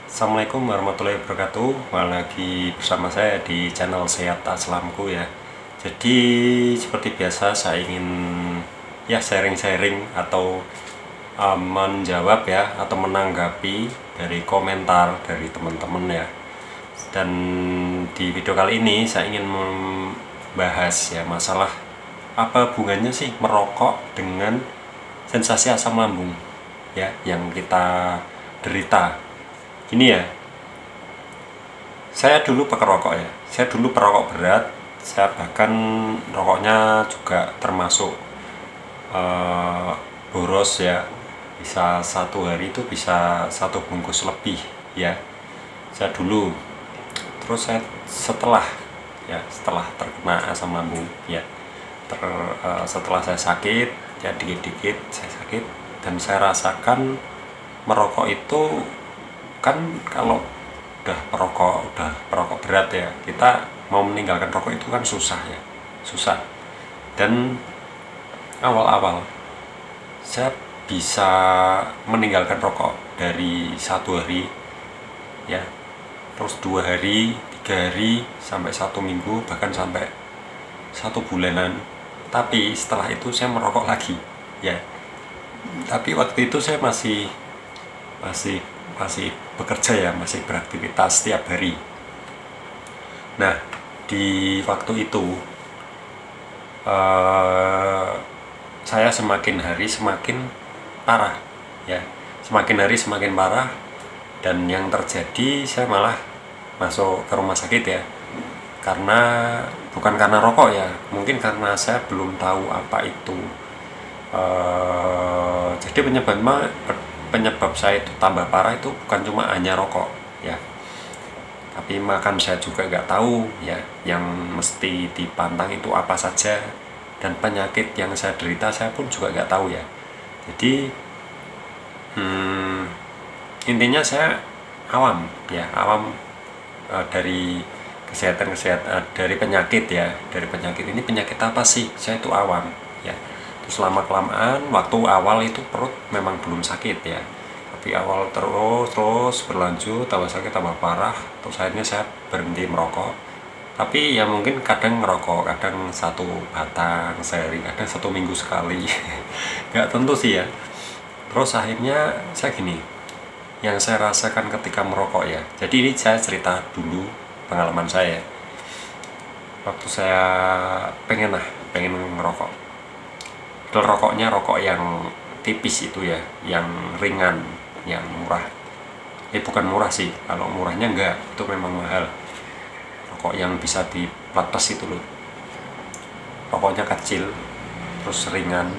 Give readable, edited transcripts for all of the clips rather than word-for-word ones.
Assalamualaikum warahmatullahi wabarakatuh. Kembali lagi bersama saya di channel Sehat Aslamku ya. Jadi seperti biasa saya ingin ya sharing-sharing atau menjawab ya atau menanggapi dari komentar dari teman-teman ya. Dan di video kali ini saya ingin membahas ya masalah apa hubungannya sih merokok dengan sensasi asam lambung ya yang kita derita. Gini ya, saya dulu perokok ya. Saya dulu perokok berat. Saya bahkan rokoknya juga termasuk boros ya. Bisa satu hari itu bisa satu bungkus lebih ya. Saya dulu. Terus saya setelah terkena asam lambung ya. Setelah saya sakit ya dikit-dikit saya sakit dan saya rasakan merokok itu kan kalau udah perokok berat ya, kita mau meninggalkan rokok itu kan susah ya, susah. Dan awal-awal saya bisa meninggalkan rokok dari 1 hari ya, terus 2 hari, 3 hari, sampai 1 minggu, bahkan sampai 1 bulanan. Tapi setelah itu saya merokok lagi ya. Tapi waktu itu saya masih bekerja ya, masih beraktivitas setiap hari. Nah, di waktu itu saya semakin hari semakin parah ya, semakin hari semakin parah. Dan yang terjadi saya malah masuk ke rumah sakit ya, karena bukan karena rokok ya, mungkin karena saya belum tahu apa itu. Jadi penyebab saya itu tambah parah itu bukan cuma hanya rokok ya, tapi makan saya juga nggak tahu ya, yang mesti dipantang itu apa saja, dan penyakit yang saya derita saya pun juga nggak tahu ya. Jadi intinya saya awam ya, awam dari kesehatan dari penyakit ya, dari penyakit ini penyakit apa sih, saya itu awam ya. Terus lama kelamaan, waktu awal itu perut memang belum sakit ya, tapi awal terus berlanjut, tambah sakit tambah parah. Terus akhirnya saya berhenti merokok. Tapi ya mungkin kadang ngerokok, kadang 1 batang sehari, kadang 1 minggu sekali. Nggak tentu sih ya. Terus akhirnya saya gini, yang saya rasakan ketika merokok ya, jadi ini saya cerita dulu pengalaman saya waktu saya pengen ngerokok. Rokoknya rokok yang tipis itu ya, yang ringan, yang murah. Bukan murah sih, kalau murahnya enggak, itu memang mahal. Rokok yang bisa dipletes itu loh, rokoknya kecil terus ringan.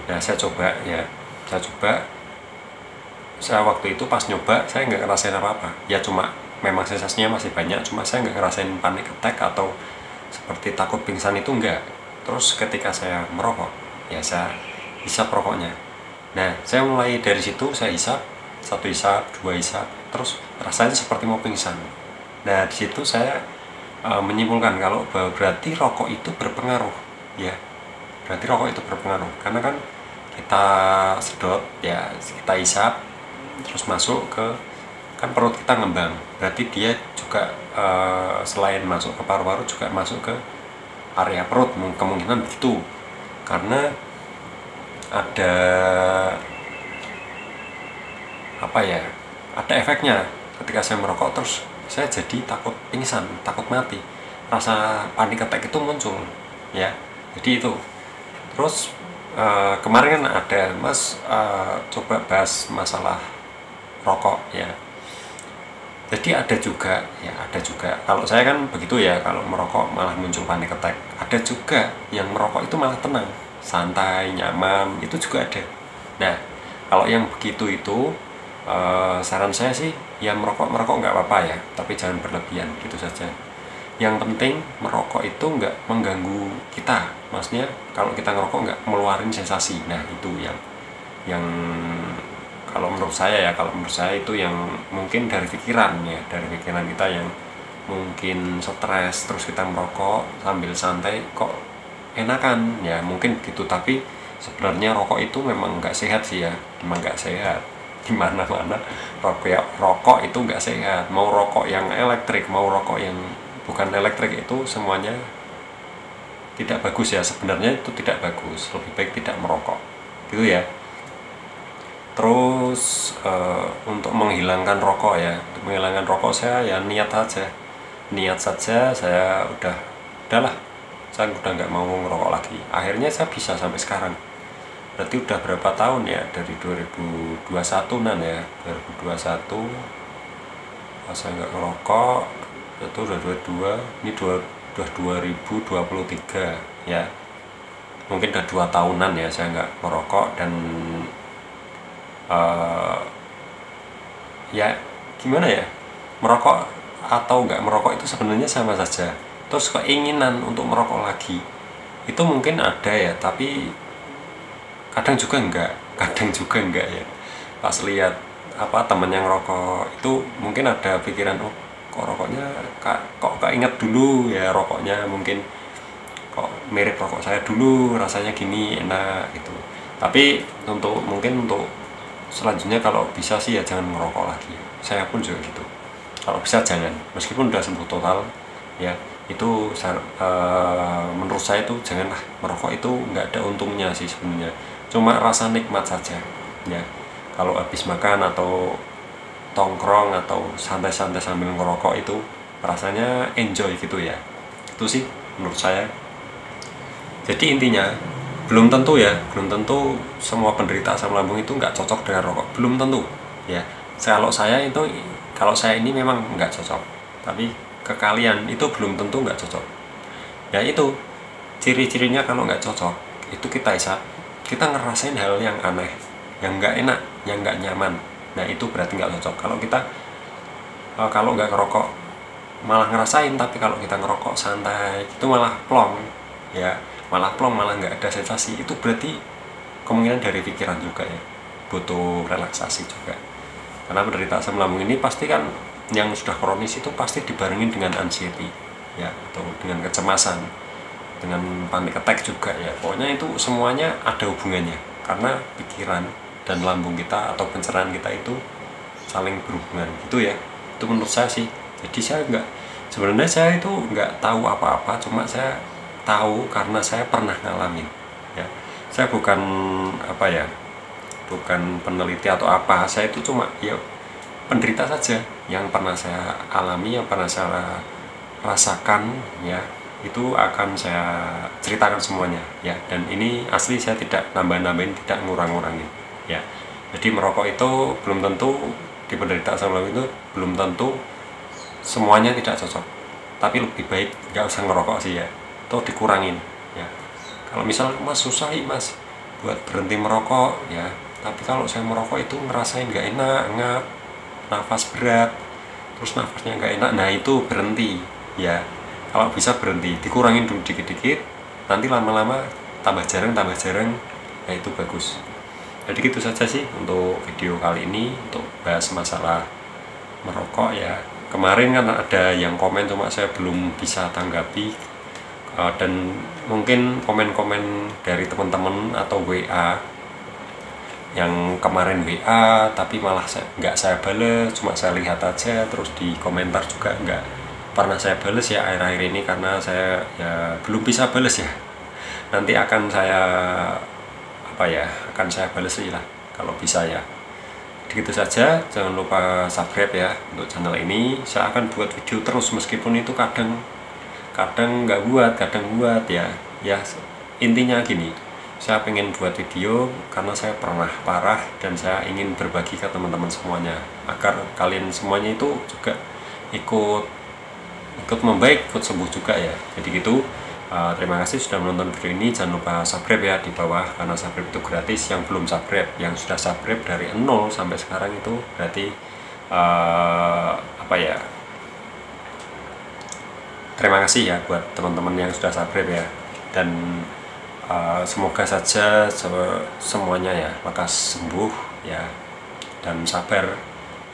Nah saya coba ya, saya waktu itu pas nyoba saya nggak ngerasain apa-apa ya, cuma memang sensasinya masih banyak, cuma saya nggak ngerasain panic attack atau seperti takut pingsan, itu enggak. Terus ketika saya merokok ya, saya hisap rokoknya. Nah saya mulai dari situ, saya hisap 1 hisap, 2 hisap, terus rasanya seperti mau pingsan. Nah di situ saya menyimpulkan kalau bahwa berarti rokok itu berpengaruh ya, berarti rokok itu berpengaruh, karena kan kita sedot ya, kita hisap terus masuk ke, kan perut kita ngembang, berarti dia juga selain masuk ke paru-paru juga masuk ke area perut, kemungkinan begitu. Karena ada apa ya, ada efeknya. Ketika saya merokok terus saya jadi takut pingsan, takut mati, rasa panik attack itu muncul ya. Jadi itu. Terus kemarin kan ada mas coba bahas masalah rokok ya. Jadi ada juga kalau saya kan begitu ya, kalau merokok malah muncul panic attack. Ada juga yang merokok itu malah tenang, santai, nyaman, itu juga ada. Nah kalau yang begitu itu saran saya sih ya merokok nggak apa-apa ya, tapi jangan berlebihan, gitu saja. Yang penting merokok itu nggak mengganggu kita, maksudnya kalau kita ngerokok nggak meluarin sensasi. Nah itu yang kalau menurut saya itu yang mungkin dari pikiran ya, dari pikiran kita yang mungkin stres, terus kita merokok sambil santai kok enakan ya, mungkin gitu. Tapi sebenarnya rokok itu memang nggak sehat sih ya, memang nggak sehat. di mana-mana rokok itu nggak sehat. Mau rokok yang elektrik, mau rokok yang bukan elektrik, itu semuanya tidak bagus ya. Sebenarnya itu tidak bagus, lebih baik tidak merokok gitu ya. Terus untuk menghilangkan rokok ya, untuk menghilangkan rokok saya ya niat saja, saya udahlah, saya udah nggak mau ngerokok lagi. Akhirnya saya bisa sampai sekarang. Berarti udah berapa tahun ya, dari 2021 ya, 2021 saya nggak ngerokok, itu udah 22, ini udah 2023 ya, mungkin udah 2 tahunan ya saya nggak merokok. Dan ya gimana ya, merokok atau nggak merokok itu sebenarnya sama saja. Terus keinginan untuk merokok lagi itu mungkin ada ya, tapi kadang juga enggak ya. Pas lihat temen yang rokok itu mungkin ada pikiran, oh kok rokoknya kok inget dulu ya, rokoknya mungkin kok mirip rokok saya dulu, rasanya gini enak gitu. Tapi mungkin untuk selanjutnya kalau bisa sih ya jangan merokok lagi. Saya pun juga gitu, kalau bisa jangan, meskipun udah sembuh total ya, itu menurut saya itu janganlah. Merokok itu nggak ada untungnya sih sebenarnya, cuma rasa nikmat saja ya. Kalau habis makan atau tongkrong atau santai-santai sambil ngerokok itu rasanya enjoy gitu ya. Itu sih menurut saya. Jadi intinya belum tentu semua penderita asam lambung itu nggak cocok dengan rokok, belum tentu ya. Kalau saya ini memang nggak cocok, tapi ke kalian itu belum tentu nggak cocok ya. Itu ciri-cirinya. Kalau nggak cocok itu kita ngerasain hal yang aneh, yang nggak enak, yang nggak nyaman. Nah itu berarti nggak cocok. Kalau nggak ngerokok malah ngerasain, tapi kalau kita ngerokok santai itu malah plong ya, malah nggak ada sensasi. Itu berarti kemungkinan dari pikiran juga ya, butuh relaksasi juga. Karena penderita asam lambung ini pasti kan, yang sudah kronis itu pasti dibarengin dengan anxiety ya, atau dengan kecemasan, dengan panic attack juga ya. Pokoknya itu semuanya ada hubungannya, karena pikiran dan lambung kita atau pencernaan kita itu saling berhubungan gitu ya. Itu menurut saya sih. Jadi sebenarnya saya itu nggak tahu apa-apa, cuma saya tahu karena saya pernah ngalamin ya. Saya bukan bukan peneliti atau apa, saya itu cuma ya penderita saja yang pernah saya alami, yang pernah saya rasakan ya. Itu akan saya ceritakan semuanya ya. Dan ini asli, saya tidak nambah-nambahin, tidak ngurang-ngurangin ya. Jadi merokok itu belum tentu, di penderita asam lambung itu belum tentu semuanya tidak cocok, tapi lebih baik nggak usah ngerokok sih ya, atau dikurangin ya. Kalau misal mas susah mas buat berhenti merokok ya, tapi kalau saya merokok itu ngerasain nggak enak, ngap, nafas berat, terus nafasnya nggak enak, nah itu berhenti ya. Kalau bisa berhenti, dikurangin dulu dikit-dikit, nanti lama-lama tambah jarang ya, itu bagus. Jadi gitu saja sih untuk video kali ini, untuk bahas masalah merokok ya. Kemarin kan ada yang komen, cuma saya belum bisa tanggapi, dan mungkin komen-komen dari teman-teman atau WA yang kemarin WA tapi malah nggak saya bales, cuma saya lihat aja, terus di komentar juga nggak pernah saya bales ya akhir-akhir ini, karena saya ya belum bisa bales ya. Nanti akan saya bales lah kalau bisa ya. Gitu saja, jangan lupa subscribe ya untuk channel ini. Saya akan buat video terus, meskipun itu kadang nggak buat, kadang buat ya. Intinya gini, saya pengen buat video karena saya pernah parah, dan saya ingin berbagi ke teman-teman semuanya, agar kalian semuanya itu juga ikut membaik, ikut sembuh juga ya. Jadi gitu. Terima kasih sudah menonton video ini. Jangan lupa subscribe ya di bawah, karena subscribe itu gratis. Yang belum subscribe, yang sudah subscribe dari 0 sampai sekarang itu berarti terima kasih ya buat teman-teman yang sudah subscribe ya. Dan semoga saja semuanya ya lekas sembuh ya, dan sabar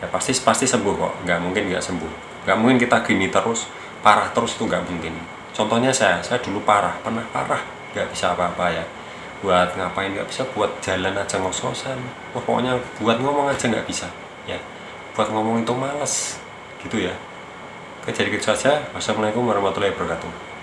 ya, pasti sembuh kok. Nggak mungkin nggak sembuh, nggak mungkin kita gini terus, parah terus, itu nggak mungkin. Contohnya saya dulu pernah parah, nggak bisa apa-apa ya, buat ngapain nggak bisa, buat jalan aja ngos-ngosan. Pokoknya buat ngomong aja nggak bisa ya, buat ngomong itu males gitu ya. Oke, jadi gitu saja. Wassalamualaikum warahmatullahi wabarakatuh.